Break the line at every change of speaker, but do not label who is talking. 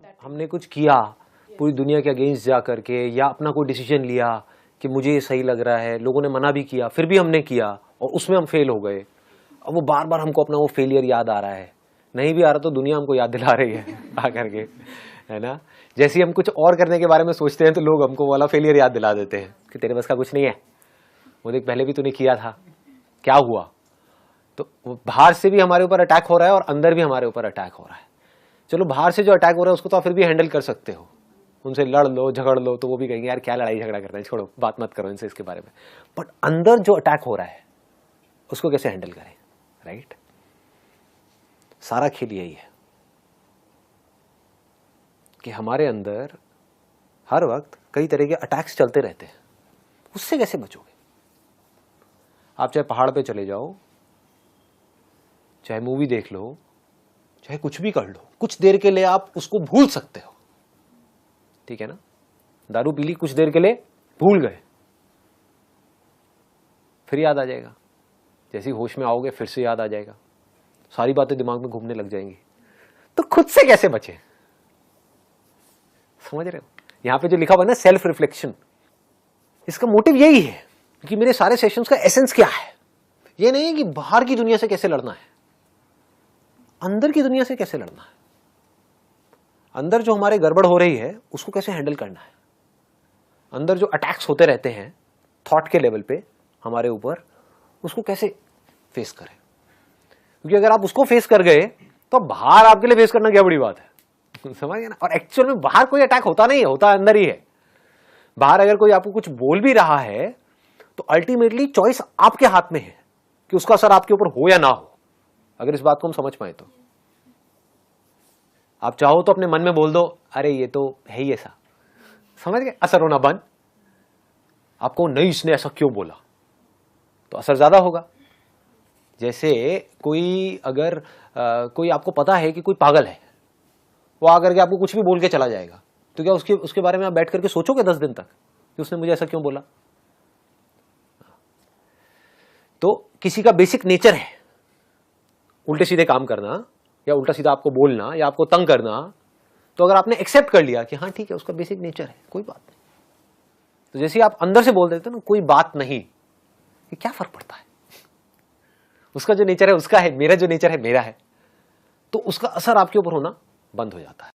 हमने कुछ किया पूरी दुनिया के अगेंस्ट जा करके, या अपना कोई डिसीजन लिया कि मुझे ये सही लग रहा है, लोगों ने मना भी किया, फिर भी हमने किया और उसमें हम फेल हो गए। अब वो बार बार हमको अपना वो फेलियर याद आ रहा है, नहीं भी आ रहा तो दुनिया हमको याद दिला रही है आ करके, है ना। जैसे हम कुछ और करने के बारे में सोचते हैं तो लोग हमको वाला फेलियर याद दिला देते हैं कि तेरे बस का कुछ नहीं है, वो देख पहले भी तूने किया था, क्या हुआ। तो बाहर से भी हमारे ऊपर अटैक हो रहा है और अंदर भी हमारे ऊपर अटैक हो रहा है। चलो बाहर से जो अटैक हो रहा है उसको तो आप फिर भी हैंडल कर सकते हो, उनसे लड़ लो झगड़ लो तो वो भी कहेंगे यार क्या लड़ाई झगड़ा करना है, छोड़ो बात मत करो इनसे इसके बारे में। बट अंदर जो अटैक हो रहा है उसको कैसे हैंडल करें, राइट। सारा खेल यही है कि हमारे अंदर हर वक्त कई तरह के अटैक्स चलते रहते हैं, उससे कैसे बचोगे। आप चाहे पहाड़ पे चले जाओ, चाहे मूवी देख लो, चाहे कुछ भी कर लो, कुछ देर के लिए आप उसको भूल सकते हो, ठीक है ना। दारू पी ली, कुछ देर के लिए भूल गए, फिर याद आ जाएगा, जैसे ही होश में आओगे फिर से याद आ जाएगा, सारी बातें दिमाग में घूमने लग जाएंगी। तो खुद से कैसे बचे, समझ रहे हो। यहां पे जो लिखा हुआ है ना सेल्फ रिफ्लेक्शन, इसका मोटिव यही है कि मेरे सारे सेशंस का एसेंस क्या है। ये नहीं है कि बाहर की दुनिया से कैसे लड़ना है, अंदर की दुनिया से कैसे लड़ना है, अंदर जो हमारे गड़बड़ हो रही है उसको कैसे हैंडल करना है, अंदर जो अटैक्स होते रहते हैं थॉट के लेवल पे हमारे ऊपर, उसको कैसे फेस करें। क्योंकि अगर आप उसको फेस कर गए तो बाहर आपके लिए फेस करना क्या बड़ी बात है समझ गए ना। और एक्चुअल में बाहर कोई अटैक होता नहीं है, होता अंदर ही है। बाहर अगर कोई आपको कुछ बोल भी रहा है तो अल्टीमेटली चॉइस आपके हाथ में है कि उसका असर आपके ऊपर हो या ना हो। अगर इस बात को हम समझ पाए तो आप चाहो तो अपने मन में बोल दो अरे ये तो है ही ऐसा, समझ गए, असर होना बंद। आपको नहीं इसने ऐसा क्यों बोला, तो असर ज्यादा होगा। जैसे कोई अगर कोई आपको पता है कि कोई पागल है, वो आकर के आपको कुछ भी बोल के चला जाएगा, तो क्या उसके बारे में आप बैठ करके सोचोगे 10 दिन तक कि उसने मुझे ऐसा क्यों बोला। तो किसी का बेसिक नेचर है उल्टे सीधे काम करना, या उल्टा सीधा आपको बोलना, या आपको तंग करना। तो अगर आपने एक्सेप्ट कर लिया कि हाँ ठीक है उसका बेसिक नेचर है, कोई बात नहीं, तो जैसे आप अंदर से बोल देते हो ना कोई बात नहीं, कि क्या फर्क पड़ता है, उसका जो नेचर है उसका है, मेरा जो नेचर है मेरा है, तो उसका असर आपके ऊपर होना बंद हो जाता है।